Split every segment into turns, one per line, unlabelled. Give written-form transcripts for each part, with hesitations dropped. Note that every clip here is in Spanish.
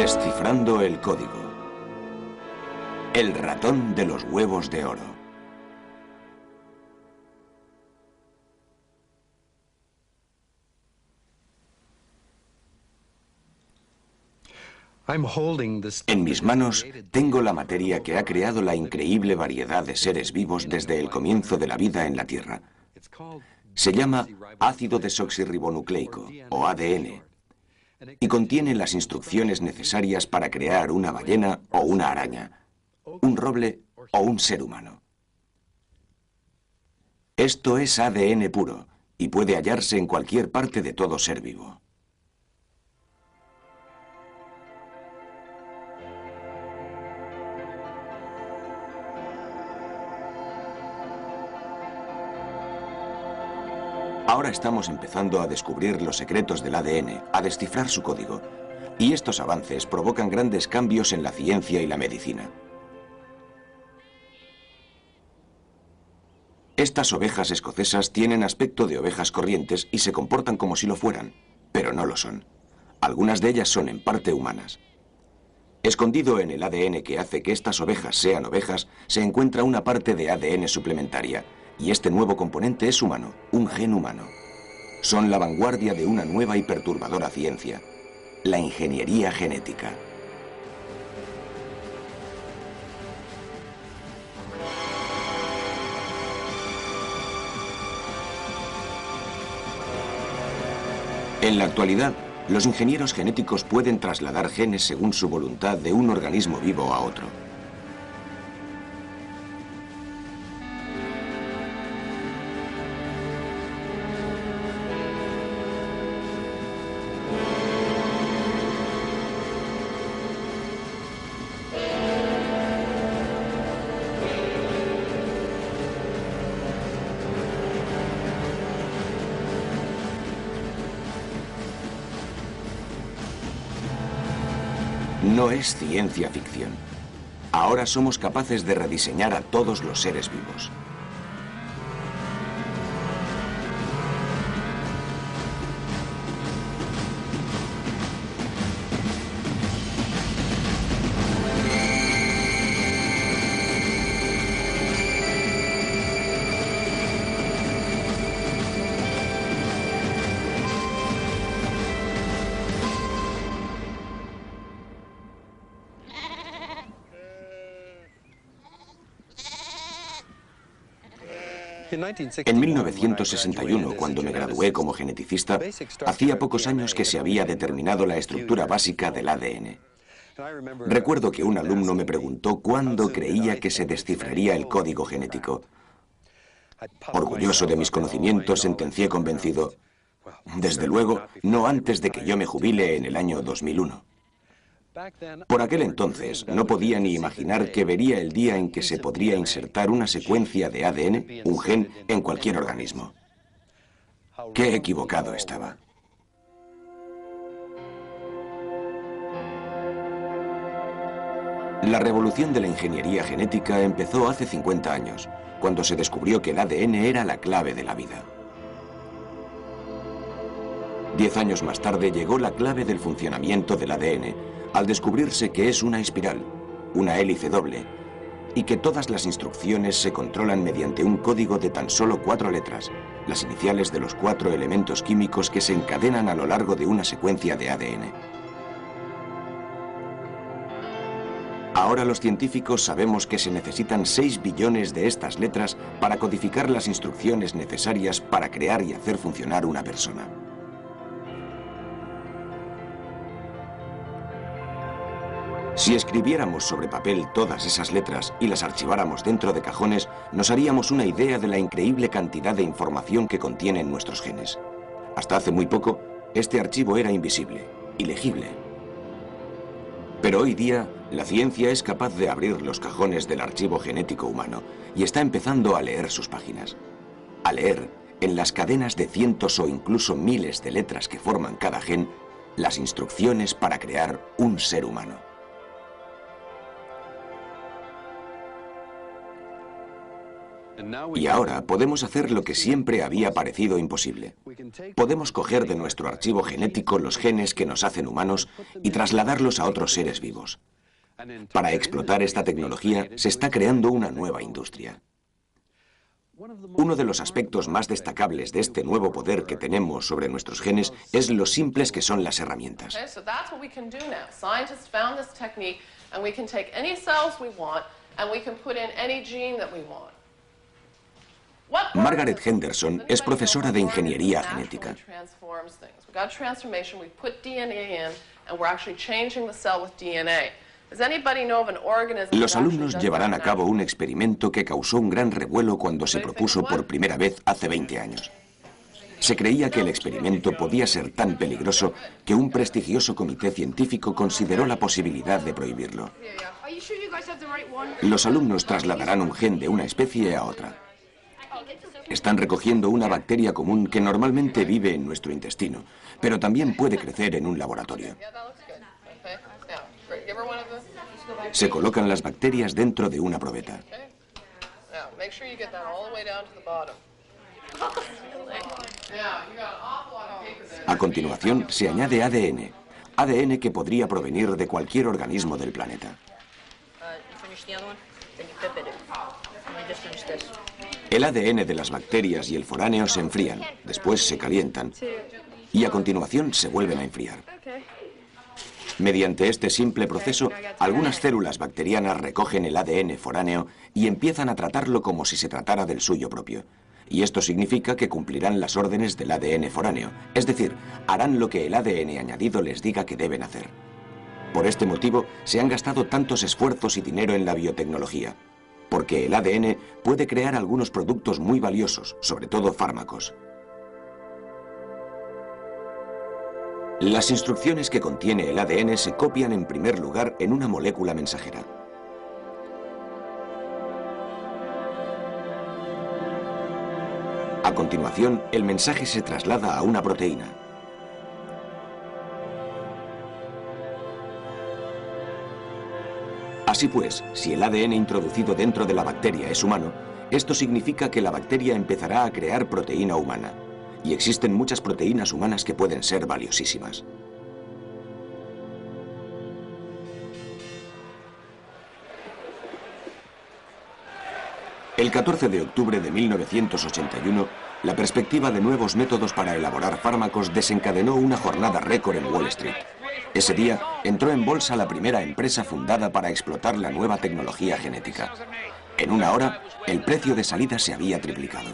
Descifrando el código. El ratón de los huevos de oro. En mis manos tengo la materia que ha creado la increíble variedad de seres vivos desde el comienzo de la vida en la Tierra. Se llama ácido desoxirribonucleico, o ADN, y contiene las instrucciones necesarias para crear una ballena o una araña, un roble o un ser humano. Esto es ADN puro y puede hallarse en cualquier parte de todo ser vivo. Ahora estamos empezando a descubrir los secretos del ADN, a descifrar su código. Y estos avances provocan grandes cambios en la ciencia y la medicina. Estas ovejas escocesas tienen aspecto de ovejas corrientes y se comportan como si lo fueran, pero no lo son. Algunas de ellas son en parte humanas. Escondido en el ADN que hace que estas ovejas sean ovejas, se encuentra una parte de ADN suplementaria, y este nuevo componente es humano, un gen humano. Son la vanguardia de una nueva y perturbadora ciencia, la ingeniería genética. En la actualidad, los ingenieros genéticos pueden trasladar genes según su voluntad de un organismo vivo a otro. No es ciencia ficción. Ahora somos capaces de rediseñar a todos los seres vivos. En 1961, cuando me gradué como geneticista, hacía pocos años que se había determinado la estructura básica del ADN. Recuerdo que un alumno me preguntó cuándo creía que se descifraría el código genético. Orgulloso de mis conocimientos, sentencié convencido: desde luego, no antes de que yo me jubile en el año 2001. Por aquel entonces, no podía ni imaginar que vería el día en que se podría insertar una secuencia de ADN, un gen, en cualquier organismo. Qué equivocado estaba. La revolución de la ingeniería genética empezó hace 50 años, cuando se descubrió que el ADN era la clave de la vida. 10 años más tarde llegó la clave del funcionamiento del ADN, al descubrirse que es una espiral, una hélice doble, y que todas las instrucciones se controlan mediante un código de tan solo 4 letras, las iniciales de los 4 elementos químicos que se encadenan a lo largo de una secuencia de ADN. Ahora los científicos sabemos que se necesitan 6 billones de estas letras para codificar las instrucciones necesarias para crear y hacer funcionar una persona. Si escribiéramos sobre papel todas esas letras y las archiváramos dentro de cajones, nos haríamos una idea de la increíble cantidad de información que contienen nuestros genes. Hasta hace muy poco, este archivo era invisible, ilegible. Pero hoy día, la ciencia es capaz de abrir los cajones del archivo genético humano y está empezando a leer sus páginas. A leer, en las cadenas de cientos o incluso miles de letras que forman cada gen, las instrucciones para crear un ser humano. Y ahora podemos hacer lo que siempre había parecido imposible. Podemos coger de nuestro archivo genético los genes que nos hacen humanos y trasladarlos a otros seres vivos. Para explotar esta tecnología se está creando una nueva industria. Uno de los aspectos más destacables de este nuevo poder que tenemos sobre nuestros genes es lo simples que son las herramientas. Margaret Henderson es profesora de ingeniería genética. Los alumnos llevarán a cabo un experimento que causó un gran revuelo cuando se propuso por primera vez hace 20 años. Se creía que el experimento podía ser tan peligroso que un prestigioso comité científico consideró la posibilidad de prohibirlo. Los alumnos trasladarán un gen de una especie a otra. Están recogiendo una bacteria común que normalmente vive en nuestro intestino, pero también puede crecer en un laboratorio. Se colocan las bacterias dentro de una probeta. A continuación, se añade ADN. ADN que podría provenir de cualquier organismo del planeta. El ADN de las bacterias y el foráneo se enfrían, después se calientan y a continuación se vuelven a enfriar. Mediante este simple proceso, algunas células bacterianas recogen el ADN foráneo y empiezan a tratarlo como si se tratara del suyo propio. Y esto significa que cumplirán las órdenes del ADN foráneo, es decir, harán lo que el ADN añadido les diga que deben hacer. Por este motivo, se han gastado tantos esfuerzos y dinero en la biotecnología, porque el ADN puede crear algunos productos muy valiosos, sobre todo fármacos. Las instrucciones que contiene el ADN se copian en primer lugar en una molécula mensajera. A continuación, el mensaje se traslada a una proteína. Así pues, si el ADN introducido dentro de la bacteria es humano, esto significa que la bacteria empezará a crear proteína humana. Y existen muchas proteínas humanas que pueden ser valiosísimas. El 14 de octubre de 1981, la perspectiva de nuevos métodos para elaborar fármacos desencadenó una jornada récord en Wall Street. Ese día entró en bolsa la primera empresa fundada para explotar la nueva tecnología genética. En una hora, el precio de salida se había triplicado.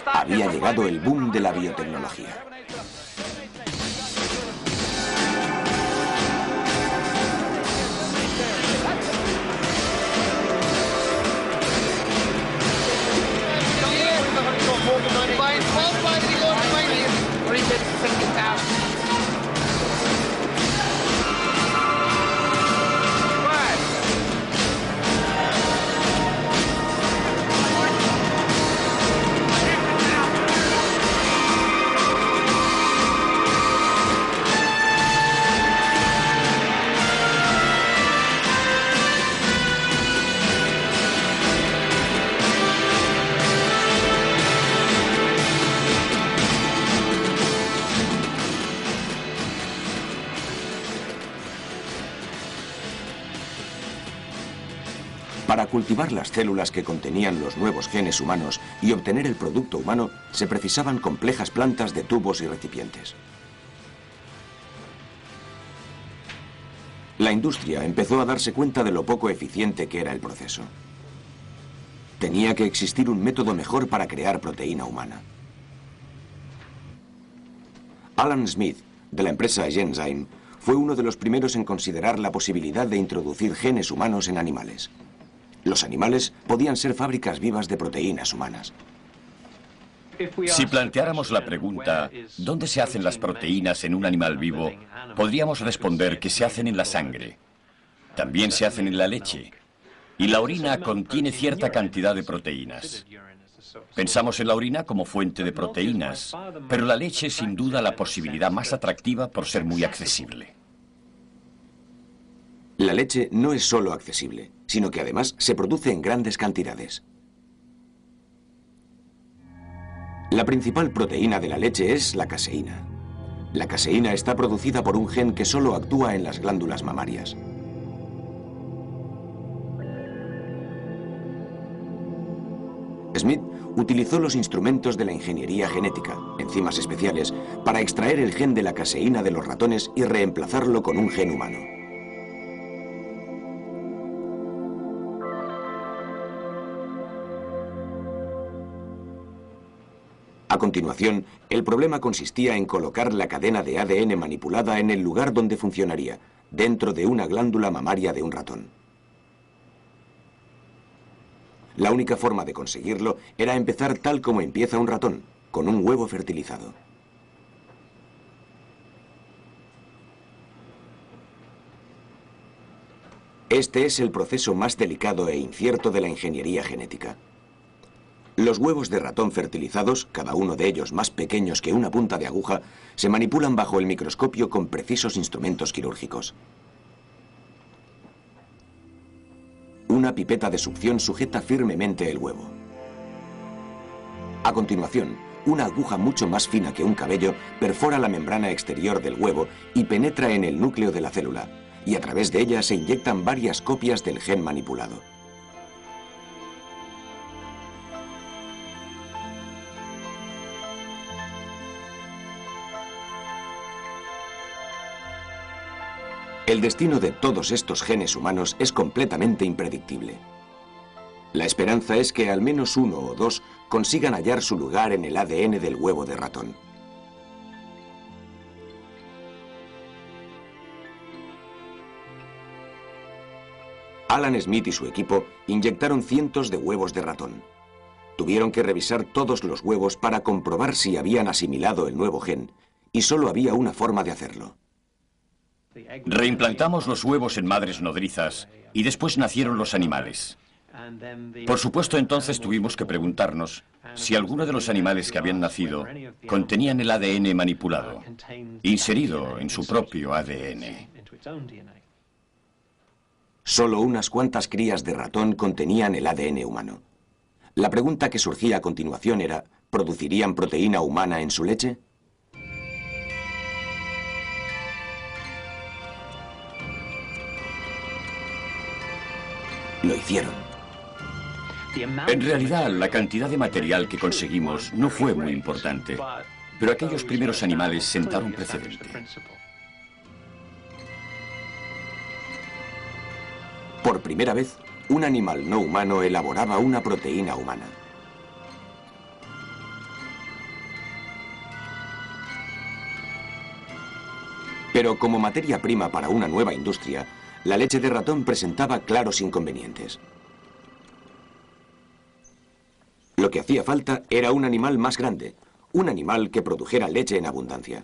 Había llegado el boom de la biotecnología. Para cultivar las células que contenían los nuevos genes humanos y obtener el producto humano, se precisaban complejas plantas de tubos y recipientes. La industria empezó a darse cuenta de lo poco eficiente que era el proceso. Tenía que existir un método mejor para crear proteína humana. Alan Smith, de la empresa Genzyme, fue uno de los primeros en considerar la posibilidad de introducir genes humanos en animales. Los animales podían ser fábricas vivas de proteínas humanas.
Si planteáramos la pregunta, ¿dónde se hacen las proteínas en un animal vivo?, podríamos responder que se hacen en la sangre. También se hacen en la leche. Y la orina contiene cierta cantidad de proteínas. Pensamos en la orina como fuente de proteínas, pero la leche es sin duda la posibilidad más atractiva por ser muy accesible.
La leche no es solo accesible, sino que además se produce en grandes cantidades. La principal proteína de la leche es la caseína. La caseína está producida por un gen que solo actúa en las glándulas mamarias. Smith utilizó los instrumentos de la ingeniería genética, enzimas especiales, para extraer el gen de la caseína de los ratones y reemplazarlo con un gen humano. A continuación, el problema consistía en colocar la cadena de ADN manipulada en el lugar donde funcionaría, dentro de una glándula mamaria de un ratón. La única forma de conseguirlo era empezar tal como empieza un ratón, con un huevo fertilizado. Este es el proceso más delicado e incierto de la ingeniería genética. Los huevos de ratón fertilizados, cada uno de ellos más pequeños que una punta de aguja, se manipulan bajo el microscopio con precisos instrumentos quirúrgicos. Una pipeta de succión sujeta firmemente el huevo. A continuación, una aguja mucho más fina que un cabello perfora la membrana exterior del huevo y penetra en el núcleo de la célula, y a través de ella se inyectan varias copias del gen manipulado. El destino de todos estos genes humanos es completamente impredictible. La esperanza es que al menos uno o dos consigan hallar su lugar en el ADN del huevo de ratón. Alan Smith y su equipo inyectaron cientos de huevos de ratón. Tuvieron que revisar todos los huevos para comprobar si habían asimilado el nuevo gen, y solo había una forma de hacerlo.
Reimplantamos los huevos en madres nodrizas y después nacieron los animales. Por supuesto, entonces tuvimos que preguntarnos si alguno de los animales que habían nacido contenían el ADN manipulado, inserido en su propio ADN.
Solo unas cuantas crías de ratón contenían el ADN humano. La pregunta que surgía a continuación era, ¿producirían proteína humana en su leche? Lo hicieron.
En realidad, la cantidad de material que conseguimos no fue muy importante, pero aquellos primeros animales sentaron precedente.
Por primera vez, un animal no humano elaboraba una proteína humana. Pero como materia prima para una nueva industria, la leche de ratón presentaba claros inconvenientes. Lo que hacía falta era un animal más grande, un animal que produjera leche en abundancia.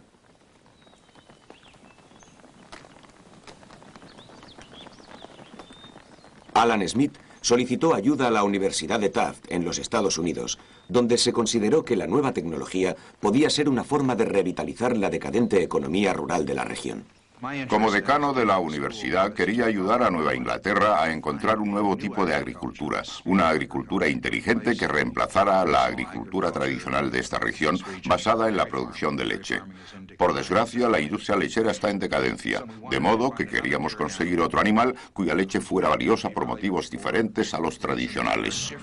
Alan Smith solicitó ayuda a la Universidad de Taft en los Estados Unidos, donde se consideró que la nueva tecnología podía ser una forma de revitalizar la decadente economía rural de la región.
Como decano de la universidad, quería ayudar a Nueva Inglaterra a encontrar un nuevo tipo de agriculturas, una agricultura inteligente que reemplazara a la agricultura tradicional de esta región basada en la producción de leche. Por desgracia, la industria lechera está en decadencia, de modo que queríamos conseguir otro animal cuya leche fuera valiosa por motivos diferentes a los tradicionales.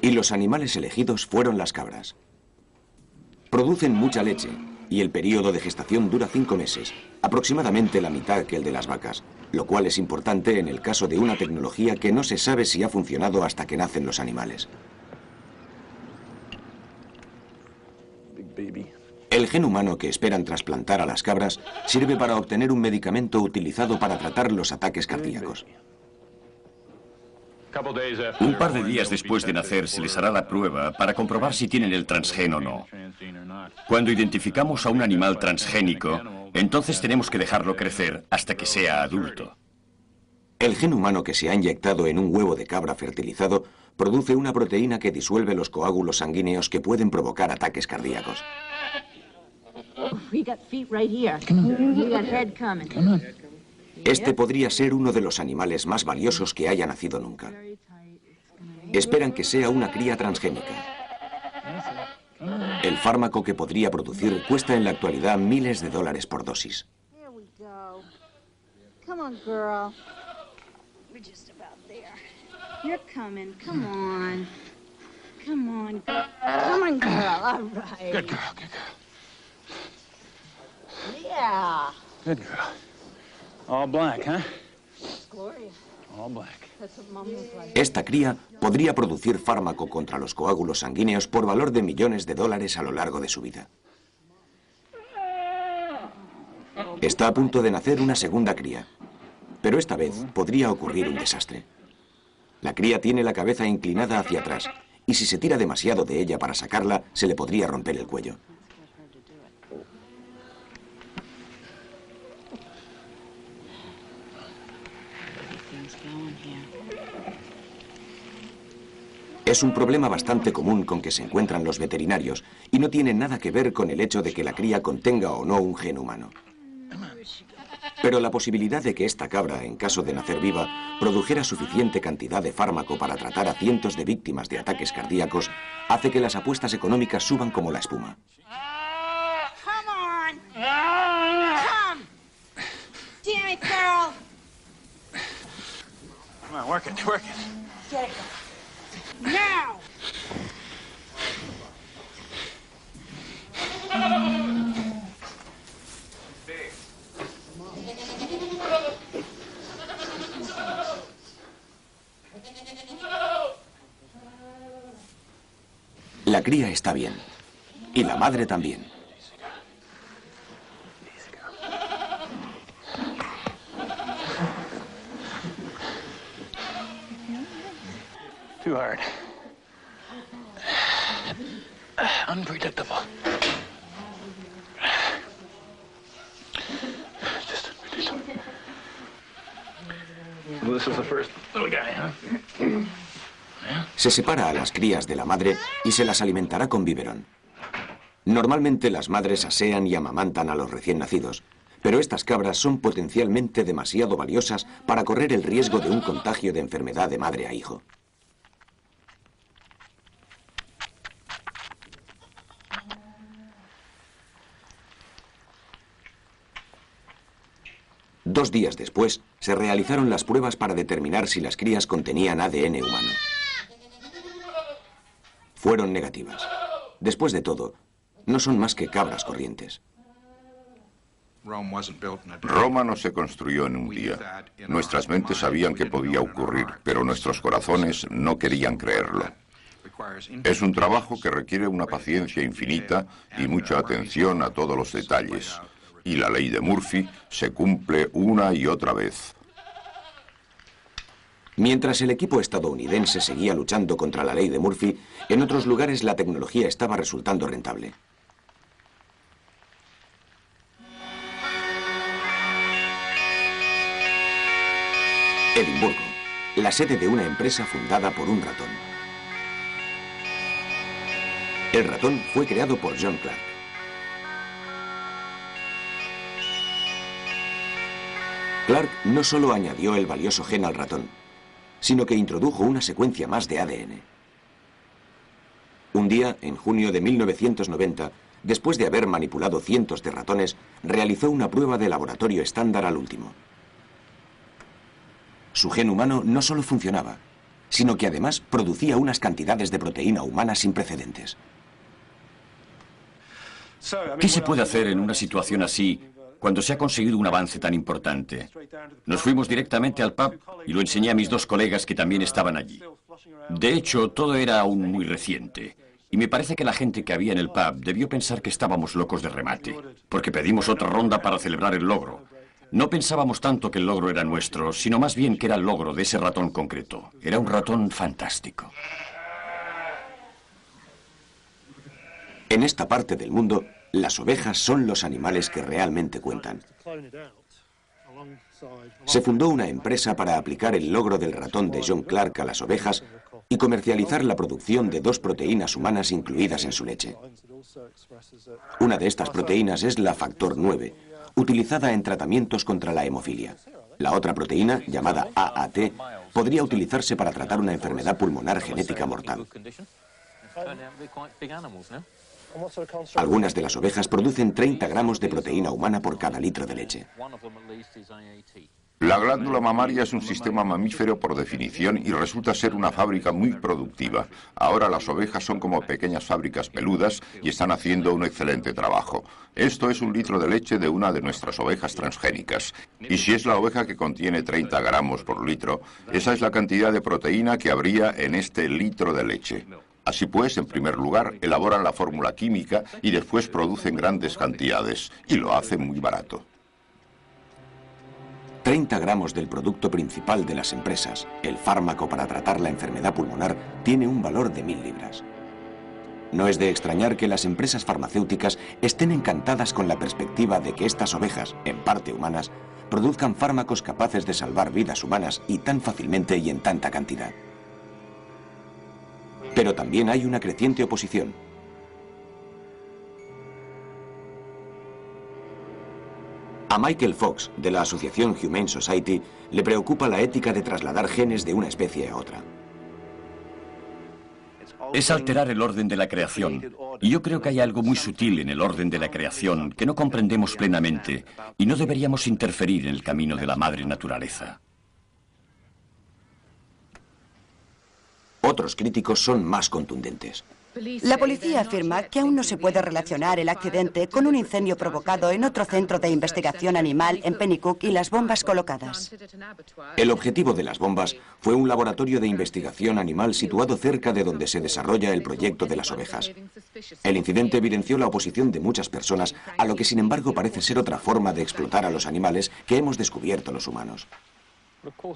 Y los animales elegidos fueron las cabras. Producen mucha leche y el periodo de gestación dura 5 meses, aproximadamente la mitad que el de las vacas, lo cual es importante en el caso de una tecnología que no se sabe si ha funcionado hasta que nacen los animales. El gen humano que esperan trasplantar a las cabras sirve para obtener un medicamento utilizado para tratar los ataques cardíacos.
Un par de días después de nacer se les hará la prueba para comprobar si tienen el transgen o no. Cuando identificamos a un animal transgénico, entonces tenemos que dejarlo crecer hasta que sea adulto.
El gen humano que se ha inyectado en un huevo de cabra fertilizado produce una proteína que disuelve los coágulos sanguíneos que pueden provocar ataques cardíacos. Este podría ser uno de los animales más valiosos que haya nacido nunca. Esperan que sea una cría transgénica. El fármaco que podría producir cuesta en la actualidad miles de dólares por dosis.
Good girl. All black, huh? All black.
Esta cría podría producir fármaco contra los coágulos sanguíneos por valor de millones de dólares a lo largo de su vida. Está a punto de nacer una segunda cría, pero esta vez podría ocurrir un desastre. La cría tiene la cabeza inclinada hacia atrás y si se tira demasiado de ella para sacarla, se le podría romper el cuello. Es un problema bastante común con que se encuentran los veterinarios y no tiene nada que ver con el hecho de que la cría contenga o no un gen humano. Pero la posibilidad de que esta cabra, en caso de nacer viva, produjera suficiente cantidad de fármaco para tratar a cientos de víctimas de ataques cardíacos hace que las apuestas económicas suban como la espuma.
Now!
La cría está bien. Y la madre también.
Too hard. Unpredictable. Just unpredictable. Well, this is the first little guy, huh?
Se separa a las crías de la madre y se las alimentará con biberón. Normalmente las madres asean y amamantan a los recién nacidos, pero estas cabras son potencialmente demasiado valiosas para correr el riesgo de un contagio de enfermedad de madre a hijo. Dos días después, se realizaron las pruebas para determinar si las crías contenían ADN humano. Fueron negativas. Después de todo, no son más que cabras corrientes.
Roma no se construyó en un día. Nuestras mentes sabían que podía ocurrir, pero nuestros corazones no querían creerlo. Es un trabajo que requiere una paciencia infinita y mucha atención a todos los detalles. Y la ley de Murphy se cumple una y otra vez.
Mientras el equipo estadounidense seguía luchando contra la ley de Murphy, en otros lugares la tecnología estaba resultando rentable. Edimburgo, la sede de una empresa fundada por un ratón. El ratón fue creado por John Clark. Clark no solo añadió el valioso gen al ratón, sino que introdujo una secuencia más de ADN. Un día, en junio de 1990, después de haber manipulado cientos de ratones, realizó una prueba de laboratorio estándar al último. Su gen humano no solo funcionaba, sino que además producía unas cantidades de proteína humana sin precedentes.
¿Qué se puede hacer en una situación así cuando se ha conseguido un avance tan importante? Nos fuimos directamente al pub y lo enseñé a mis dos colegas que también estaban allí. De hecho, todo era aún muy reciente. Y me parece que la gente que había en el pub debió pensar que estábamos locos de remate, porque pedimos otra ronda para celebrar el logro. No pensábamos tanto que el logro era nuestro, sino más bien que era el logro de ese ratón concreto. Era un ratón fantástico.
En esta parte del mundo, las ovejas son los animales que realmente cuentan. Se fundó una empresa para aplicar el logro del ratón de John Clark a las ovejas y comercializar la producción de 2 proteínas humanas incluidas en su leche. Una de estas proteínas es la factor 9, utilizada en tratamientos contra la hemofilia. La otra proteína, llamada AAT, podría utilizarse para tratar una enfermedad pulmonar genética mortal. Algunas de las ovejas producen 30 gramos de proteína humana por cada litro de leche.
La glándula mamaria es un sistema mamífero por definición y resulta ser una fábrica muy productiva. Ahora las ovejas son como pequeñas fábricas peludas y están haciendo un excelente trabajo. Esto es 1 litro de leche de una de nuestras ovejas transgénicas. Y si es la oveja que contiene 30 gramos por litro, esa es la cantidad de proteína que habría en este litro de leche. Así pues, en primer lugar, elaboran la fórmula química y después producen grandes cantidades. Y lo hacen muy barato.
30 gramos del producto principal de las empresas, el fármaco para tratar la enfermedad pulmonar, tiene un valor de 1000 libras. No es de extrañar que las empresas farmacéuticas estén encantadas con la perspectiva de que estas ovejas, en parte humanas, produzcan fármacos capaces de salvar vidas humanas y tan fácilmente y en tanta cantidad. Pero también hay una creciente oposición. A Michael Fox, de la asociación Humane Society, le preocupa la ética de trasladar genes de una especie a otra.
Es alterar el orden de la creación. Y yo creo que hay algo muy sutil en el orden de la creación que no comprendemos plenamente y no deberíamos interferir en el camino de la madre naturaleza.
Otros críticos son más contundentes.
La policía afirma que aún no se puede relacionar el accidente con un incendio provocado en otro centro de investigación animal en Penicuik y las bombas colocadas.
El objetivo de las bombas fue un laboratorio de investigación animal situado cerca de donde se desarrolla el proyecto de las ovejas. El incidente evidenció la oposición de muchas personas a lo que sin embargo parece ser otra forma de explotar a los animales que hemos descubierto los humanos.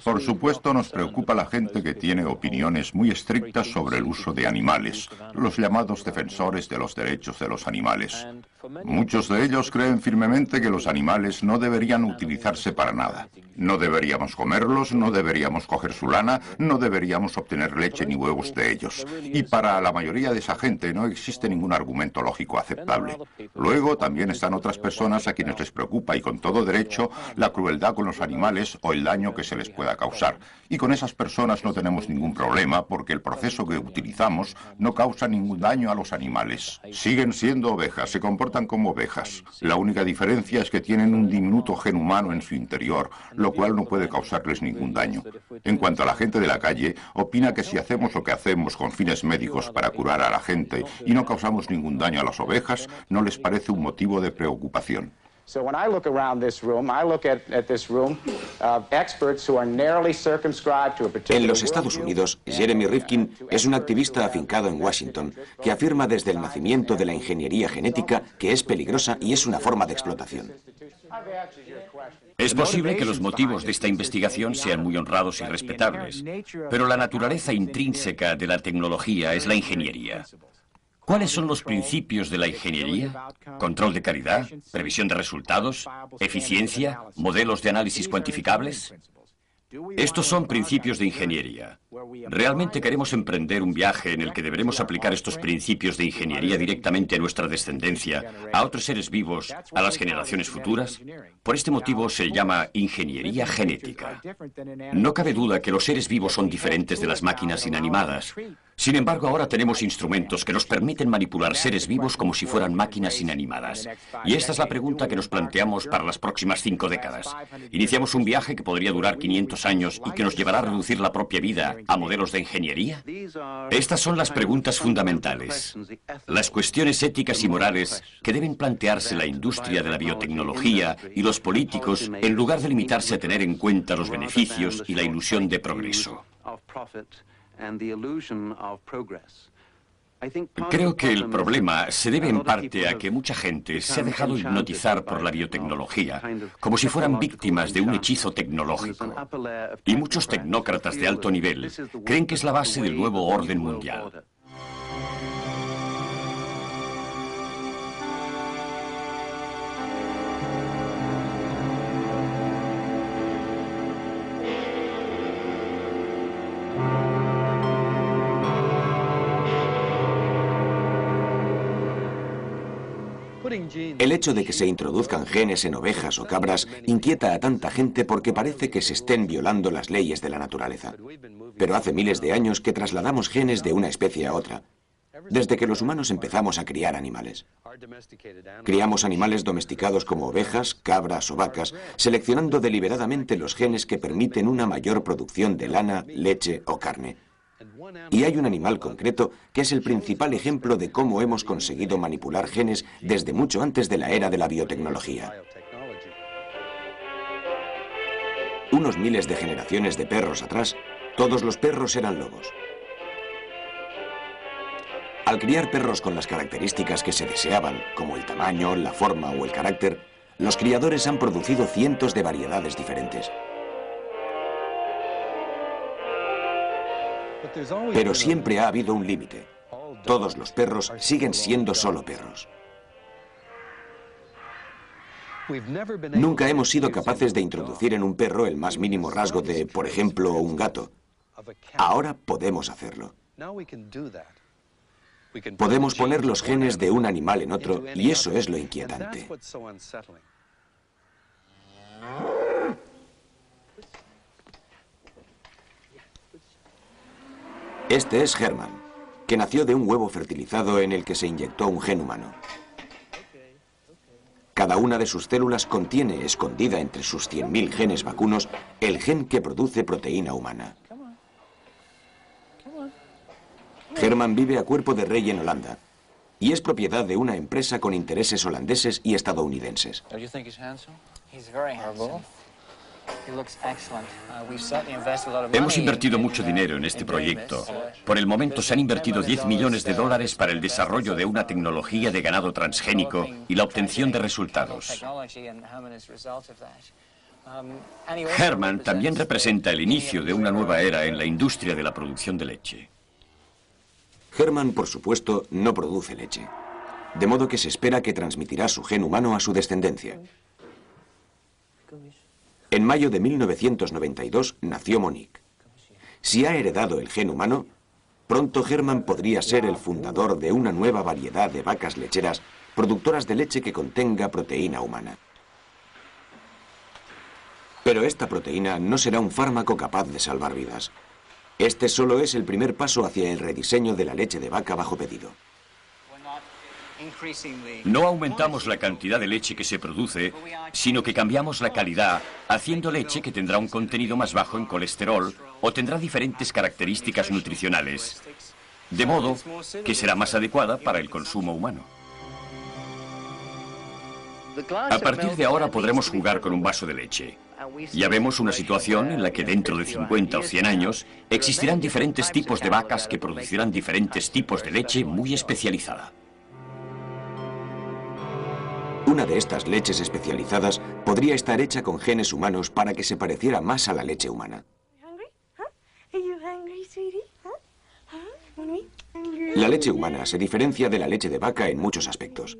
Por supuesto, nos preocupa la gente que tiene opiniones muy estrictas sobre el uso de animales, los llamados defensores de los derechos de los animales. Muchos de ellos creen firmemente que los animales no deberían utilizarse para nada. No deberíamos comerlos, no deberíamos coger su lana, no deberíamos obtener leche ni huevos de ellos. Y para la mayoría de esa gente no existe ningún argumento lógico aceptable. Luego también están otras personas a quienes les preocupa, y con todo derecho, la crueldad con los animales o el daño que se les pueda causar. Y con esas personas no tenemos ningún problema porque el proceso que utilizamos no causa ningún daño a los animales. Siguen siendo ovejas, se comportan como ovejas. La única diferencia es que tienen un diminuto gen humano en su interior, lo cual no puede causarles ningún daño. En cuanto a la gente de la calle, opina que si hacemos lo que hacemos con fines médicos para curar a la gente y no causamos ningún daño a las ovejas, no les parece un motivo de preocupación.
So when I look around this room, I look at this room of experts who are narrowly circumscribed to a particular.
En los Estados Unidos, Jeremy Rifkin es un activista afincado en Washington que afirma desde el nacimiento de la ingeniería genética que es peligrosa y es una forma de explotación.
Es posible que los motivos de esta investigación sean muy honrados y respetables, pero la naturaleza intrínseca de la tecnología es la ingeniería. ¿Cuáles son los principios de la ingeniería? ¿Control de calidad? ¿Previsión de resultados? ¿Eficiencia? ¿Modelos de análisis cuantificables? Estos son principios de ingeniería. ¿Realmente queremos emprender un viaje en el que deberemos aplicar estos principios de ingeniería directamente a nuestra descendencia, a otros seres vivos, a las generaciones futuras? Por este motivo se llama ingeniería genética. No cabe duda que los seres vivos son diferentes de las máquinas inanimadas. Sin embargo, ahora tenemos instrumentos que nos permiten manipular seres vivos como si fueran máquinas inanimadas. Y esta es la pregunta que nos planteamos para las próximas 5 décadas. ¿Iniciamos un viaje que podría durar 500 años y que nos llevará a reducir la propia vida a modelos de ingeniería? Estas son las preguntas fundamentales. Las cuestiones éticas y morales que deben plantearse la industria de la biotecnología y los políticos en lugar de limitarse a tener en cuenta los beneficios y la ilusión de progreso. Creo que el problema se debe en parte a que mucha gente se ha dejado hipnotizar por la biotecnología, como si fueran víctimas de un hechizo tecnológico. Y muchos tecnócratas de alto nivel creen que es la base del nuevo orden mundial.
El hecho de que se introduzcan genes en ovejas o cabras inquieta a tanta gente porque parece que se estén violando las leyes de la naturaleza. Pero hace miles de años que trasladamos genes de una especie a otra, desde que los humanos empezamos a criar animales. Criamos animales domesticados como ovejas, cabras o vacas, seleccionando deliberadamente los genes que permiten una mayor producción de lana, leche o carne. Y hay un animal concreto que es el principal ejemplo de cómo hemos conseguido manipular genes desde mucho antes de la era de la biotecnología. Unos miles de generaciones de perros atrás, todos los perros eran lobos. Al criar perros con las características que se deseaban, como el tamaño, la forma o el carácter, los criadores han producido cientos de variedades diferentes. Pero siempre ha habido un límite. Todos los perros siguen siendo solo perros. Nunca hemos sido capaces de introducir en un perro el más mínimo rasgo de, por ejemplo, un gato. Ahora podemos hacerlo. Podemos poner los genes de un animal en otro y eso es lo inquietante. Este es Herman, que nació de un huevo fertilizado en el que se inyectó un gen humano. Cada una de sus células contiene, escondida entre sus 100.000 genes vacunos, el gen que produce proteína humana. Herman vive a cuerpo de rey en Holanda y es propiedad de una empresa con intereses holandeses y estadounidenses.
Hemos invertido mucho dinero en este proyecto. Por el momento se han invertido $10 millones para el desarrollo de una tecnología de ganado transgénico y la obtención de resultados. Herman también representa el inicio de una nueva era en la industria de la producción de leche.
Herman, por supuesto, no produce leche, de modo que se espera que transmitirá su gen humano a su descendencia. En mayo de 1992 nació Monique. Si ha heredado el gen humano, pronto Herman podría ser el fundador de una nueva variedad de vacas lecheras productoras de leche que contenga proteína humana. Pero esta proteína no será un fármaco capaz de salvar vidas. Este solo es el primer paso hacia el rediseño de la leche de vaca bajo pedido.
No aumentamos la cantidad de leche que se produce, sino que cambiamos la calidad, haciendo leche que tendrá un contenido más bajo en colesterol o tendrá diferentes características nutricionales, de modo que será más adecuada para el consumo humano. A partir de ahora podremos jugar con un vaso de leche. Ya vemos una situación en la que dentro de 50 o 100 años existirán diferentes tipos de vacas que producirán diferentes tipos de leche muy especializada.
Una de estas leches especializadas podría estar hecha con genes humanos para que se pareciera más a la leche humana. La leche humana se diferencia de la leche de vaca en muchos aspectos.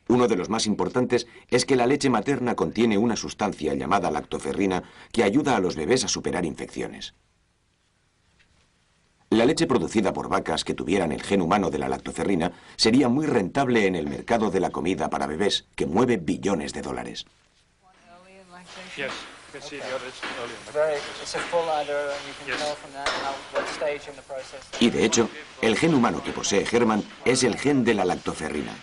Uno de los más importantes es que la leche materna contiene una sustancia llamada lactoferrina que ayuda a los bebés a superar infecciones. La leche producida por vacas que tuvieran el gen humano de la lactoferrina sería muy rentable en el mercado de la comida para bebés, que mueve billones de dólares. Y de hecho, el gen humano que posee Herman es el gen de la lactoferrina.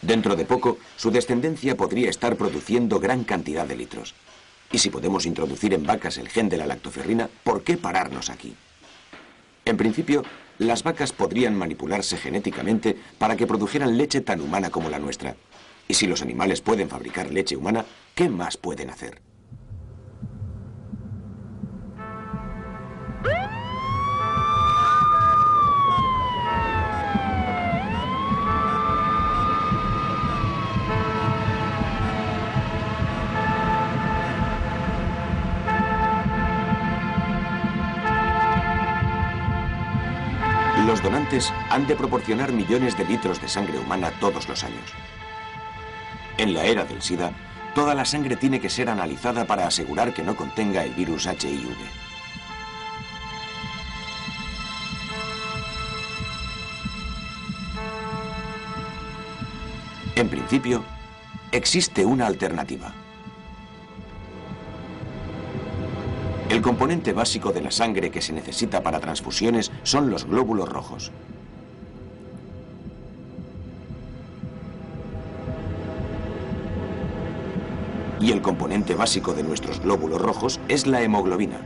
Dentro de poco, su descendencia podría estar produciendo gran cantidad de litros. Y si podemos introducir en vacas el gen de la lactoferrina, ¿por qué pararnos aquí? En principio, las vacas podrían manipularse genéticamente para que produjeran leche tan humana como la nuestra. Y si los animales pueden fabricar leche humana, ¿qué más pueden hacer? Los donantes han de proporcionar millones de litros de sangre humana todos los años. En la era del SIDA, toda la sangre tiene que ser analizada para asegurar que no contenga el virus HIV. En principio, existe una alternativa. El componente básico de la sangre que se necesita para transfusiones son los glóbulos rojos. Y el componente básico de nuestros glóbulos rojos es la hemoglobina,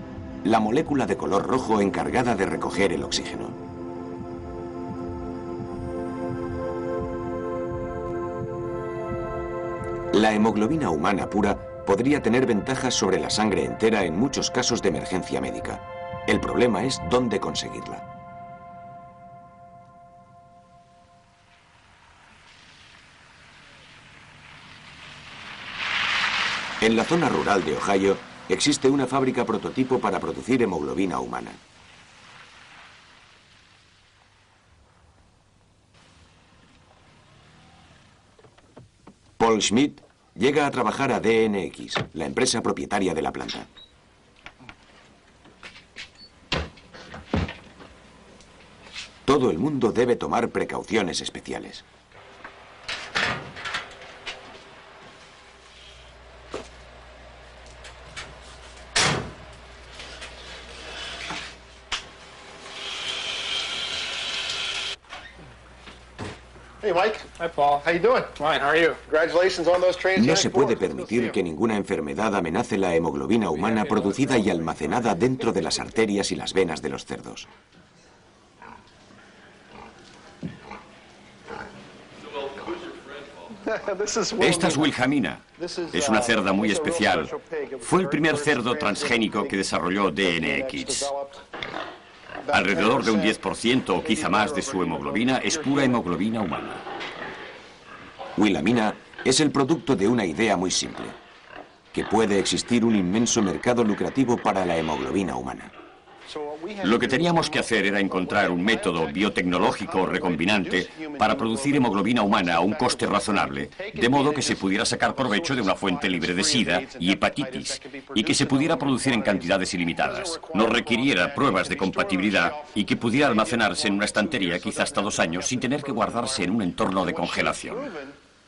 la molécula de color rojo encargada de recoger el oxígeno. La hemoglobina humana pura podría tener ventajas sobre la sangre entera en muchos casos de emergencia médica. El problema es dónde conseguirla. En la zona rural de Ohio existe una fábrica prototipo para producir hemoglobina humana. Paul Schmidt llega a trabajar a DNX, la empresa propietaria de la planta. Todo el mundo debe tomar precauciones especiales.
Hey Mike. Hi Paul. How you doing? Fine. How are you? Congratulations on those transgenic.
No se puede permitir que ninguna enfermedad amenace la hemoglobina humana producida y almacenada dentro de las arterias y las venas de los cerdos.
Esta es Wilhelmina. Es una cerda muy especial. Fue el primer cerdo transgénico que desarrolló DNX. Alrededor de un 10% o quizá más de su hemoglobina es pura hemoglobina humana.
Wilhelmina es el producto de una idea muy simple, que puede existir un inmenso mercado lucrativo para la hemoglobina humana.
Lo que teníamos que hacer era encontrar un método biotecnológico recombinante para producir hemoglobina humana a un coste razonable, de modo que se pudiera sacar provecho de una fuente libre de SIDA y hepatitis, y que se pudiera producir en cantidades ilimitadas, no requiriera pruebas de compatibilidad y que pudiera almacenarse en una estantería quizá hasta 2 años sin tener que guardarse en un entorno de congelación.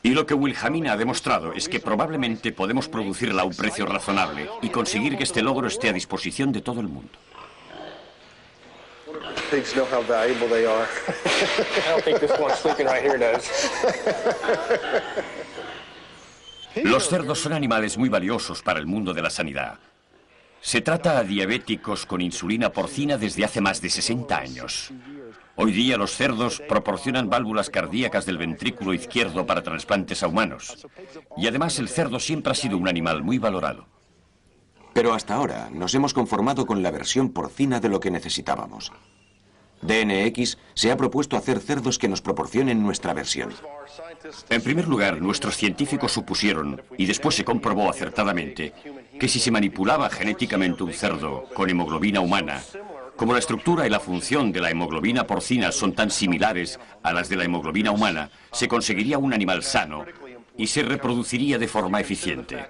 Y lo que Wilhelmina ha demostrado es que probablemente podemos producirla a un precio razonable y conseguir que este logro esté a disposición de todo el mundo.
Pigs know how valuable they are. I don't think this one sleeping right here does.
Los cerdos son animales muy valiosos para el mundo de la sanidad. Se trata a diabéticos con insulina porcina desde hace más de 60 años. Hoy día los cerdos proporcionan válvulas cardíacas del ventrículo izquierdo para trasplantes a humanos. Y además el cerdo siempre ha sido un animal muy valorado.
Pero hasta ahora nos hemos conformado con la versión porcina de lo que necesitábamos. DNX se ha propuesto hacer cerdos que nos proporcionen nuestra versión.
En primer lugar, nuestros científicos supusieron, y después se comprobó acertadamente, que si se manipulaba genéticamente un cerdo con hemoglobina humana, como la estructura y la función de la hemoglobina porcina son tan similares a las de la hemoglobina humana, se conseguiría un animal sano y se reproduciría de forma eficiente.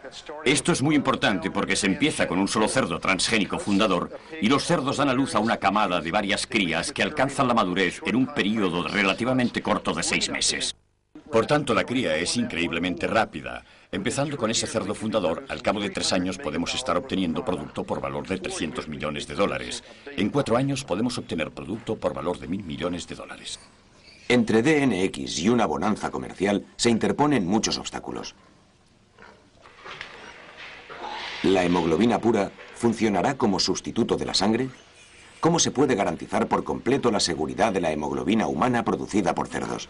Esto es muy importante porque se empieza con un solo cerdo transgénico fundador y los cerdos dan a luz a una camada de varias crías que alcanzan la madurez en un periodo relativamente corto de 6 meses. Por tanto, la cría es increíblemente rápida. Empezando con ese cerdo fundador, al cabo de 3 años podemos estar obteniendo producto por valor de $300 millones. En 4 años podemos obtener producto por valor de $1.000 millones.
Entre DNX y una bonanza comercial se interponen muchos obstáculos. ¿La hemoglobina pura funcionará como sustituto de la sangre? ¿Cómo se puede garantizar por completo la seguridad de la hemoglobina humana producida por cerdos?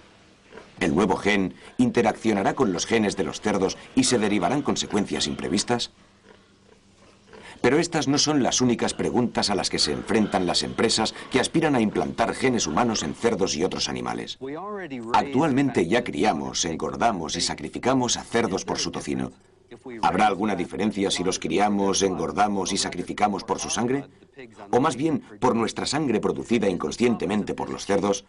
¿El nuevo gen interaccionará con los genes de los cerdos y se derivarán consecuencias imprevistas? Pero estas no son las únicas preguntas a las que se enfrentan las empresas que aspiran a implantar genes humanos en cerdos y otros animales. Actualmente ya criamos, engordamos y sacrificamos a cerdos por su tocino. ¿Habrá alguna diferencia si los criamos, engordamos y sacrificamos por su sangre? ¿O más bien por nuestra sangre producida inconscientemente por los cerdos?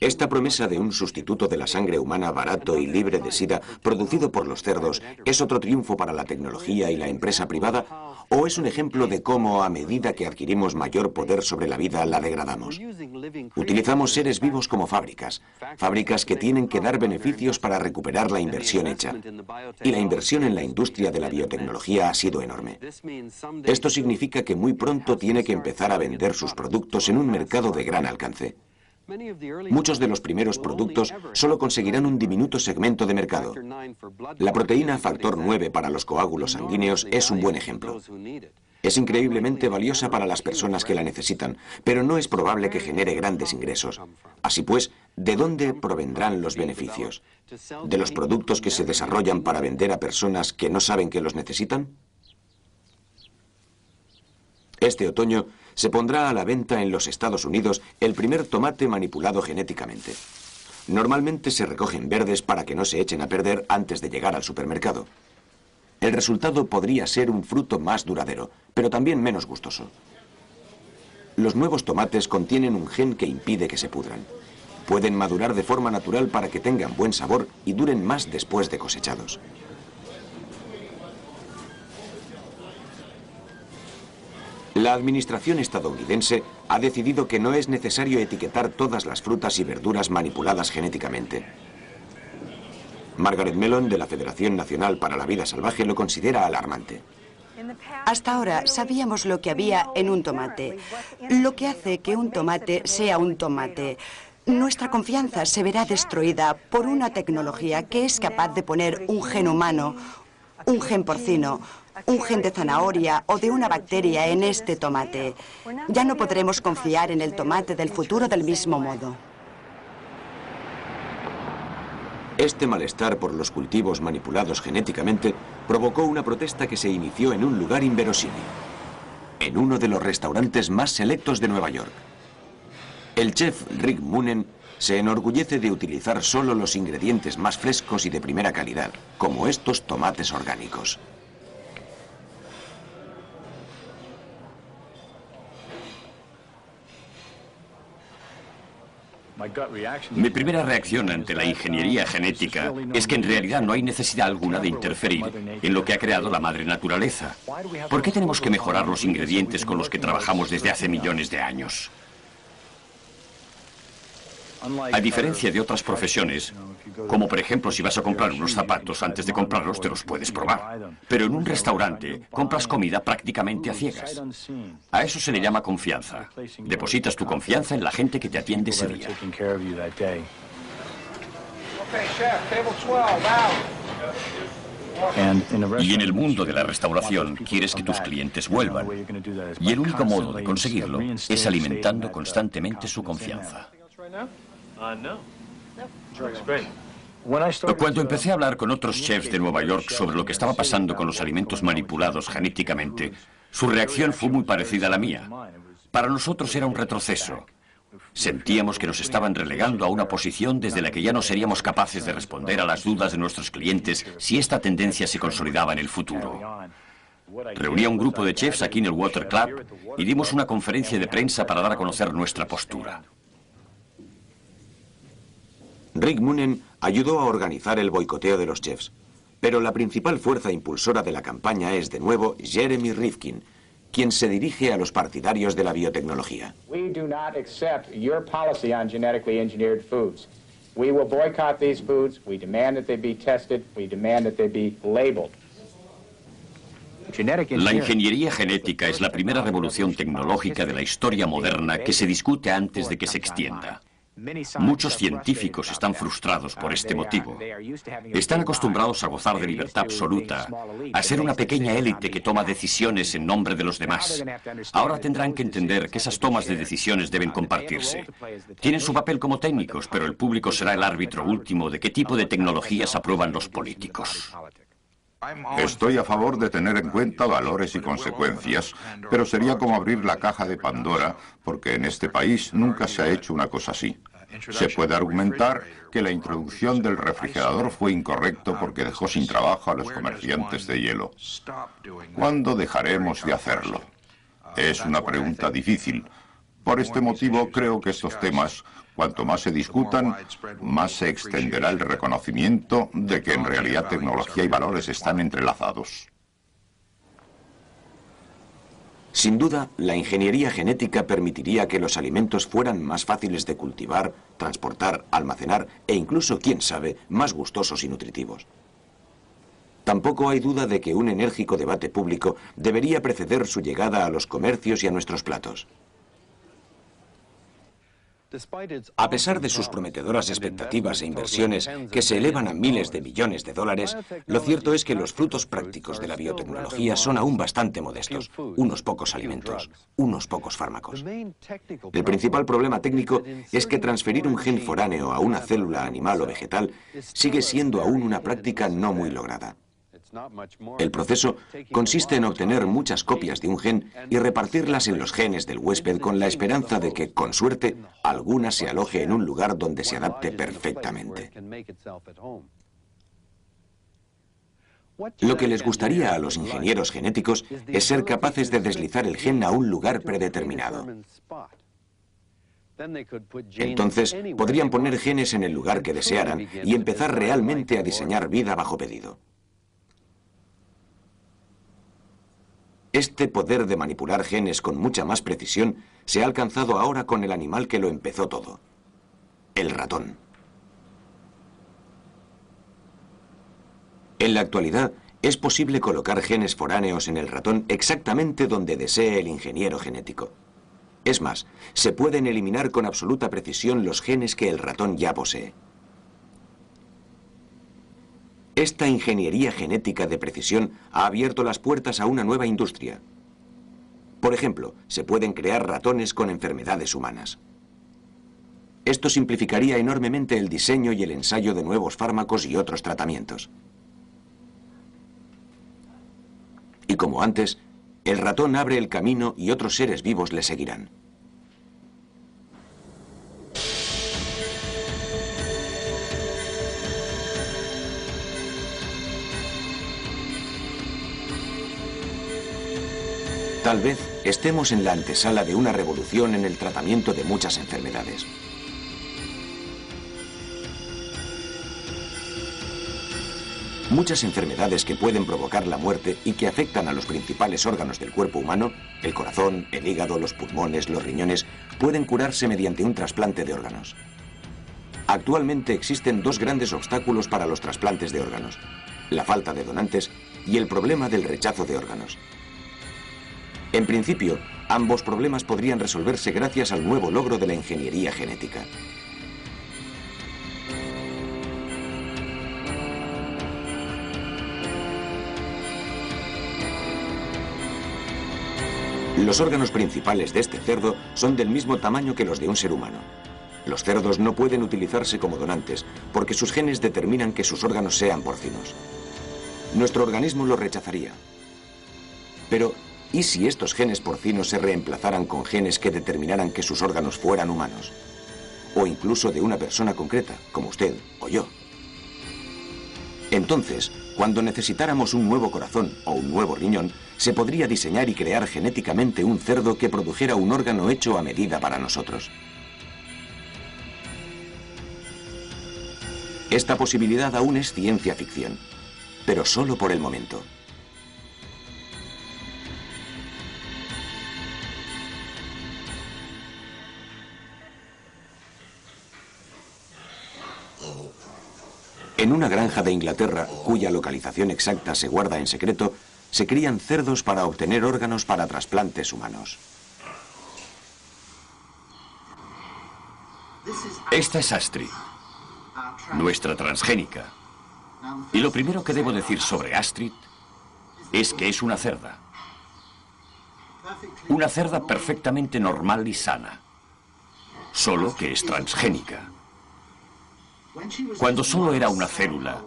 ¿Esta promesa de un sustituto de la sangre humana barato y libre de sida producido por los cerdos es otro triunfo para la tecnología y la empresa privada? ¿O es un ejemplo de cómo, a medida que adquirimos mayor poder sobre la vida, la degradamos? Utilizamos seres vivos como fábricas que tienen que dar beneficios para recuperar la inversión hecha. Y la inversión en la industria de la biotecnología ha sido enorme. Esto significa que muy pronto tiene que empezar a vender sus productos en un mercado de gran alcance. Muchos de los primeros productos solo conseguirán un diminuto segmento de mercado. La proteína factor 9 para los coágulos sanguíneos es un buen ejemplo. Es increíblemente valiosa para las personas que la necesitan, pero no es probable que genere grandes ingresos. Así pues, ¿de dónde provendrán los beneficios? ¿De los productos que se desarrollan para vender a personas que no saben que los necesitan? Este otoño se pondrá a la venta en los Estados Unidos el primer tomate manipulado genéticamente. Normalmente se recogen verdes para que no se echen a perder antes de llegar al supermercado. El resultado podría ser un fruto más duradero, pero también menos gustoso. Los nuevos tomates contienen un gen que impide que se pudran. Pueden madurar de forma natural para que tengan buen sabor y duren más después de cosechados. La administración estadounidense ha decidido que no es necesario etiquetar todas las frutas y verduras manipuladas genéticamente. Margaret Mellon, de la Federación Nacional para la Vida Salvaje, lo considera alarmante.
Hasta ahora sabíamos lo que había en un tomate, lo que hace que un tomate sea un tomate. Nuestra confianza se verá destruida por una tecnología que es capaz de poner un gen humano, un gen porcino, un gen de zanahoria o de una bacteria en este tomate. Ya no podremos confiar en el tomate del futuro del mismo modo.
Este malestar por los cultivos manipulados genéticamente provocó una protesta que se inició en un lugar inverosímil, en uno de los restaurantes más selectos de Nueva York. El chef Rick Moonen se enorgullece de utilizar solo los ingredientes más frescos y de primera calidad, como estos tomates orgánicos.
Mi primera reacción ante la ingeniería genética es que en realidad no hay necesidad alguna de interferir en lo que ha creado la madre naturaleza. ¿Por qué tenemos que mejorar los ingredientes con los que trabajamos desde hace millones de años? A diferencia de otras profesiones, como por ejemplo si vas a comprar unos zapatos, antes de comprarlos te los puedes probar. Pero en un restaurante compras comida prácticamente a ciegas. A eso se le llama confianza. Depositas tu confianza en la gente que te atiende ese día. Y en el mundo de la restauración quieres que tus clientes vuelvan. Y el único modo de conseguirlo es alimentando constantemente su confianza. Cuando empecé a hablar con otros chefs de Nueva York sobre lo que estaba pasando con los alimentos manipulados genéticamente, su reacción fue muy parecida a la mía. Para nosotros era un retroceso. Sentíamos que nos estaban relegando a una posición desde la que ya no seríamos capaces de responder a las dudas de nuestros clientes si esta tendencia se consolidaba en el futuro. Reuní a un grupo de chefs aquí en el Water Club y dimos una conferencia de prensa para dar a conocer nuestra postura.
Rick Moonen ayudó a organizar el boicoteo de los chefs, pero la principal fuerza impulsora de la campaña es, de nuevo, Jeremy Rifkin, quien se dirige a los partidarios de la biotecnología.
We do not accept your policy on genetically engineered foods. We will boycott these foods. We demand that they be tested. We demand that they be labeled.
La ingeniería genética es la primera revolución tecnológica de la historia moderna que se discute antes de que se extienda. Muchos científicos están frustrados por este motivo. Están acostumbrados a gozar de libertad absoluta, a ser una pequeña élite que toma decisiones en nombre de los demás. Ahora tendrán que entender que esas tomas de decisiones deben compartirse. Tienen su papel como técnicos, pero el público será el árbitro último de qué tipo de tecnologías aprueban los políticos.
Estoy a favor de tener en cuenta valores y consecuencias, pero sería como abrir la caja de Pandora, porque en este país nunca se ha hecho una cosa así. Se puede argumentar que la introducción del refrigerador fue incorrecto porque dejó sin trabajo a los comerciantes de hielo. ¿Cuándo dejaremos de hacerlo? Es una pregunta difícil. Por este motivo, creo que estos temas, cuanto más se discutan, más se extenderá el reconocimiento de que en realidad tecnología y valores están entrelazados.
Sin duda, la ingeniería genética permitiría que los alimentos fueran más fáciles de cultivar, transportar, almacenar e incluso, quién sabe, más gustosos y nutritivos. Tampoco hay duda de que un enérgico debate público debería preceder su llegada a los comercios y a nuestros platos. A pesar de sus prometedoras expectativas e inversiones que se elevan a miles de millones de dólares, lo cierto es que los frutos prácticos de la biotecnología son aún bastante modestos. Unos pocos alimentos, unos pocos fármacos. El principal problema técnico es que transferir un gen foráneo a una célula animal o vegetal sigue siendo aún una práctica no muy lograda. El proceso consiste en obtener muchas copias de un gen y repartirlas en los genes del huésped con la esperanza de que, con suerte, alguna se aloje en un lugar donde se adapte perfectamente. Lo que les gustaría a los ingenieros genéticos es ser capaces de deslizar el gen a un lugar predeterminado. Entonces, podrían poner genes en el lugar que desearan y empezar realmente a diseñar vida bajo pedido. Este poder de manipular genes con mucha más precisión se ha alcanzado ahora con el animal que lo empezó todo, el ratón. En la actualidad, es posible colocar genes foráneos en el ratón exactamente donde desee el ingeniero genético. Es más, se pueden eliminar con absoluta precisión los genes que el ratón ya posee. Esta ingeniería genética de precisión ha abierto las puertas a una nueva industria. Por ejemplo, se pueden crear ratones con enfermedades humanas. Esto simplificaría enormemente el diseño y el ensayo de nuevos fármacos y otros tratamientos. Y como antes, el ratón abre el camino y otros seres vivos le seguirán. Tal vez estemos en la antesala de una revolución en el tratamiento de muchas enfermedades. Muchas enfermedades que pueden provocar la muerte y que afectan a los principales órganos del cuerpo humano, el corazón, el hígado, los pulmones, los riñones, pueden curarse mediante un trasplante de órganos. Actualmente existen dos grandes obstáculos para los trasplantes de órganos: la falta de donantes y el problema del rechazo de órganos. En principio, ambos problemas podrían resolverse gracias al nuevo logro de la ingeniería genética. Los órganos principales de este cerdo son del mismo tamaño que los de un ser humano. Los cerdos no pueden utilizarse como donantes porque sus genes determinan que sus órganos sean porcinos. Nuestro organismo lo rechazaría. Pero, ¿y si estos genes porcinos se reemplazaran con genes que determinaran que sus órganos fueran humanos? O incluso de una persona concreta, como usted o yo. Entonces, cuando necesitáramos un nuevo corazón o un nuevo riñón, se podría diseñar y crear genéticamente un cerdo que produjera un órgano hecho a medida para nosotros. Esta posibilidad aún es ciencia ficción, pero solo por el momento. En una granja de Inglaterra, cuya localización exacta se guarda en secreto, se crían cerdos para obtener órganos para trasplantes humanos.
Esta es Astrid, nuestra transgénica. Y lo primero que debo decir sobre Astrid es que es una cerda. Una cerda perfectamente normal y sana, solo que es transgénica. Cuando solo era una célula,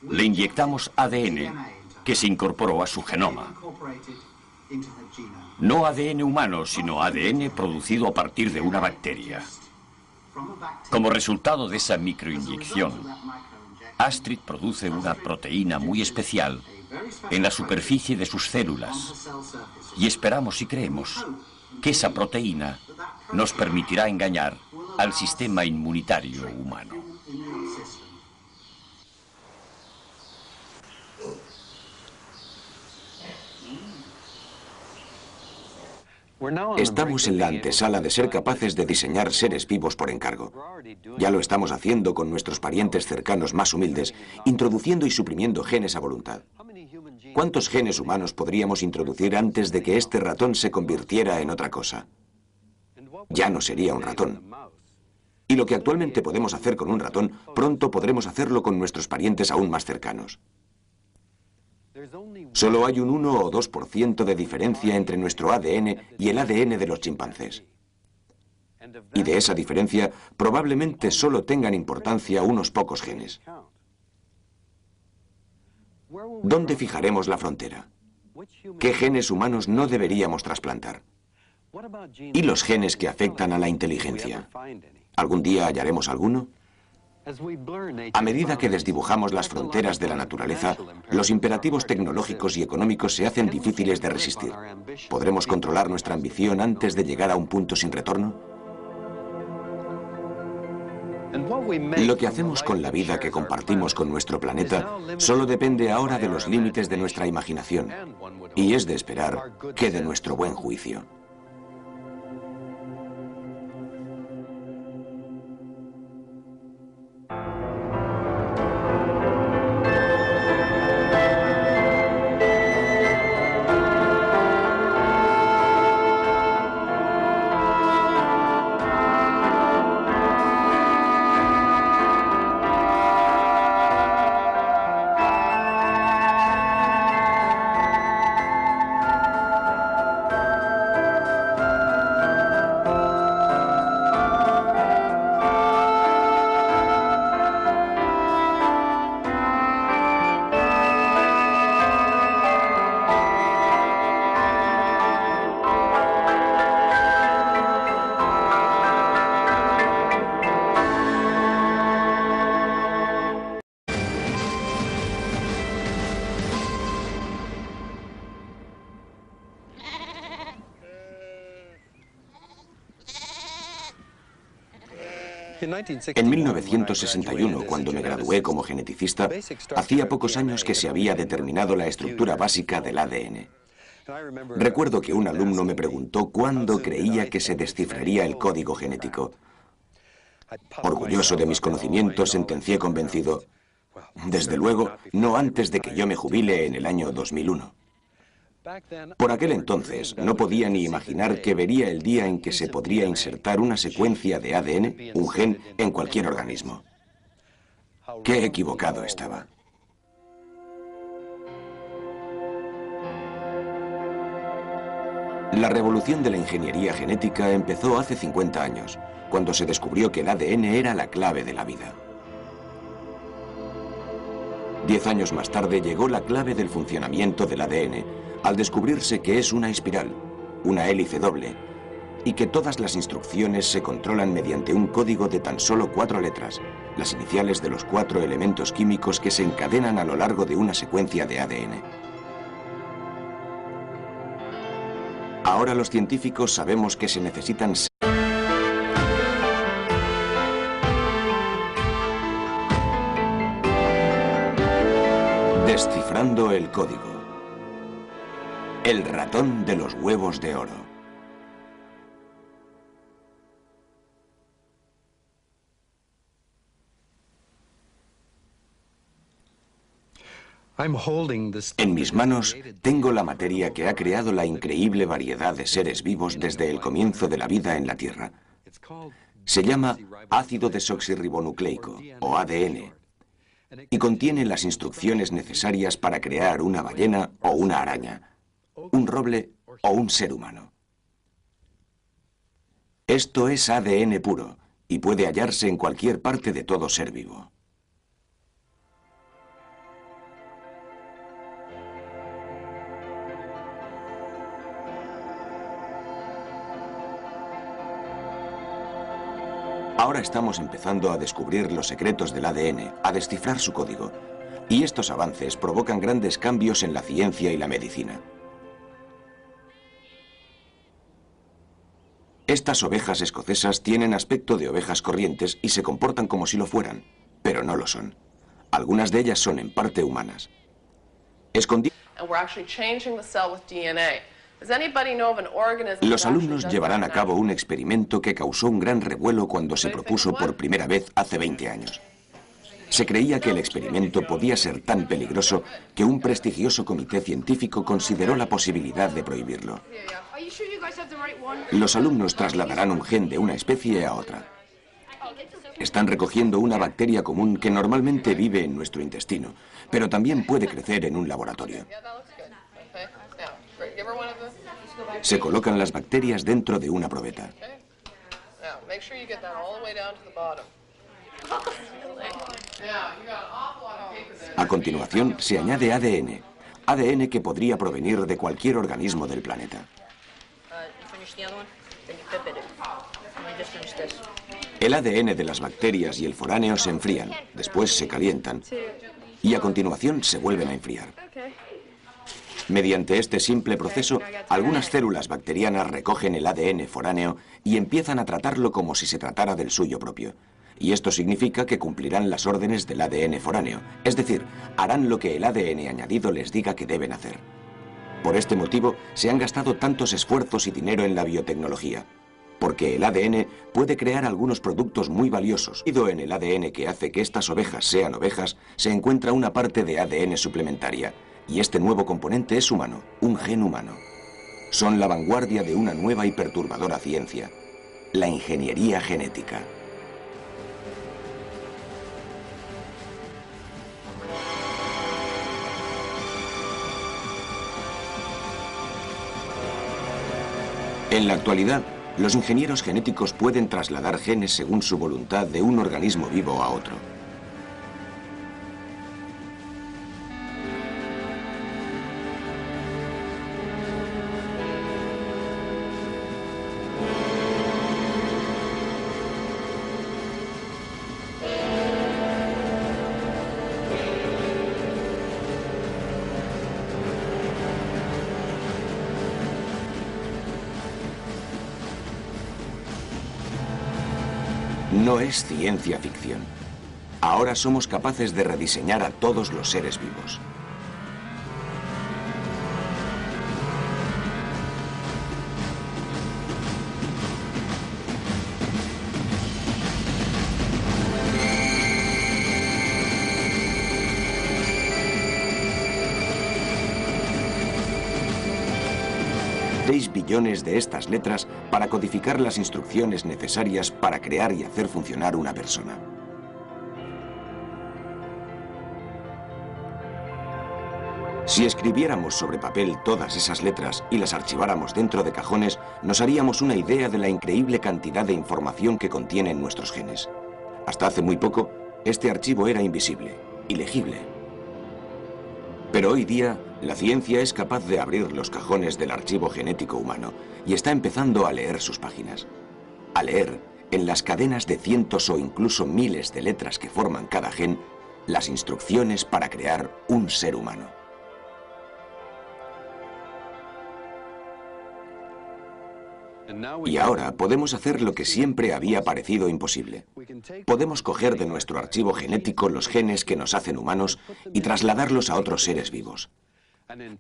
le inyectamos ADN que se incorporó a su genoma. No ADN humano, sino ADN producido a partir de una bacteria. Como resultado de esa microinyección, Astrid produce una proteína muy especial en la superficie de sus células. Y esperamos y creemos que esa proteína nos permitirá engañar al sistema inmunitario humano.
Estamos en la antesala de ser capaces de diseñar seres vivos por encargo. Ya lo estamos haciendo con nuestros parientes cercanos más humildes, introduciendo y suprimiendo genes a voluntad. ¿Cuántos genes humanos podríamos introducir antes de que este ratón se convirtiera en otra cosa? Ya no sería un ratón. Y lo que actualmente podemos hacer con un ratón, pronto podremos hacerlo con nuestros parientes aún más cercanos. Solo hay un 1 o 2% de diferencia entre nuestro ADN y el ADN de los chimpancés. Y de esa diferencia probablemente solo tengan importancia unos pocos genes. ¿Dónde fijaremos la frontera? ¿Qué genes humanos no deberíamos trasplantar? ¿Y los genes que afectan a la inteligencia? ¿Algún día hallaremos alguno? A medida que desdibujamos las fronteras de la naturaleza, los imperativos tecnológicos y económicos se hacen difíciles de resistir. ¿Podremos controlar nuestra ambición antes de llegar a un punto sin retorno? Lo que hacemos con la vida que compartimos con nuestro planeta solo depende ahora de los límites de nuestra imaginación, y es de esperar que de nuestro buen juicio. En 1961, cuando me gradué como geneticista, hacía pocos años que se había determinado la estructura básica del ADN. Recuerdo que un alumno me preguntó cuándo creía que se descifraría el código genético. Orgulloso de mis conocimientos, sentencié convencido: desde luego, no antes de que yo me jubile en el año 2001. Por aquel entonces, no podía ni imaginar que vería el día en que se podría insertar una secuencia de ADN, un gen, en cualquier organismo. Qué equivocado estaba. La revolución de la ingeniería genética empezó hace 50 años, cuando se descubrió que el ADN era la clave de la vida. 10 años más tarde llegó la clave del funcionamiento del ADN, al descubrirse que es una espiral, una hélice doble, y que todas las instrucciones se controlan mediante un código de tan solo 4 letras, las iniciales de los 4 elementos químicos que se encadenan a lo largo de una secuencia de ADN. Ahora los científicos sabemos que se necesitan descifrando el código. El ratón de los huevos de oro. En mis manos tengo la materia que ha creado la increíble variedad de seres vivos desde el comienzo de la vida en la Tierra. Se llama ácido desoxirribonucleico, o ADN, y contiene las instrucciones necesarias para crear una ballena o una araña, un roble o un ser humano. Esto es ADN puro y puede hallarse en cualquier parte de todo ser vivo. Ahora estamos empezando a descubrir los secretos del ADN, a descifrar su código. Y estos avances provocan grandes cambios en la ciencia y la medicina. Estas ovejas escocesas tienen aspecto de ovejas corrientes y se comportan como si lo fueran, pero no lo son. Algunas de ellas son en parte humanas. Los alumnos llevarán a cabo un experimento que causó un gran revuelo cuando se propuso por primera vez hace 20 años. Se creía que el experimento podía ser tan peligroso que un prestigioso comité científico consideró la posibilidad de prohibirlo. Los alumnos trasladarán un gen de una especie a otra. Están recogiendo una bacteria común que normalmente vive en nuestro intestino, pero también puede crecer en un laboratorio. Se colocan las bacterias dentro de una probeta. A continuación, se añade ADN. ADN que podría provenir de cualquier organismo del planeta. El ADN de las bacterias y el foráneo se enfrían, después se calientan y a continuación se vuelven a enfriar. Mediante este simple proceso, algunas células bacterianas recogen el ADN foráneo y empiezan a tratarlo como si se tratara del suyo propio. Y esto significa que cumplirán las órdenes del ADN foráneo, es decir, harán lo que el ADN añadido les diga que deben hacer. Por este motivo, se han gastado tantos esfuerzos y dinero en la biotecnología, porque el ADN puede crear algunos productos muy valiosos. Y en el ADN que hace que estas ovejas sean ovejas, se encuentra una parte de ADN suplementaria, y este nuevo componente es humano, un gen humano. Son la vanguardia de una nueva y perturbadora ciencia, la ingeniería genética. En la actualidad, los ingenieros genéticos pueden trasladar genes según su voluntad de un organismo vivo a otro. No es ciencia ficción. Ahora somos capaces de rediseñar a todos los seres vivos. Billones de estas letras para codificar las instrucciones necesarias para crear y hacer funcionar una persona. Si escribiéramos sobre papel todas esas letras y las archiváramos dentro de cajones, nos haríamos una idea de la increíble cantidad de información que contienen nuestros genes. Hasta hace muy poco, este archivo era invisible, ilegible. Pero hoy día, la ciencia es capaz de abrir los cajones del archivo genético humano y está empezando a leer sus páginas. A leer, en las cadenas de cientos o incluso miles de letras que forman cada gen, las instrucciones para crear un ser humano. Y ahora podemos hacer lo que siempre había parecido imposible. Podemos coger de nuestro archivo genético los genes que nos hacen humanos y trasladarlos a otros seres vivos.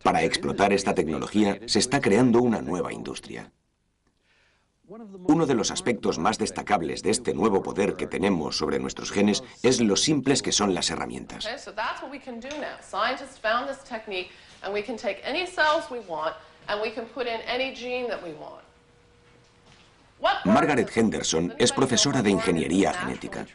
Para explotar esta tecnología se está creando una nueva industria. Uno de los aspectos más destacables de este nuevo poder que tenemos sobre nuestros genes es lo simples que son las herramientas. Margaret Henderson es profesora de ingeniería genética.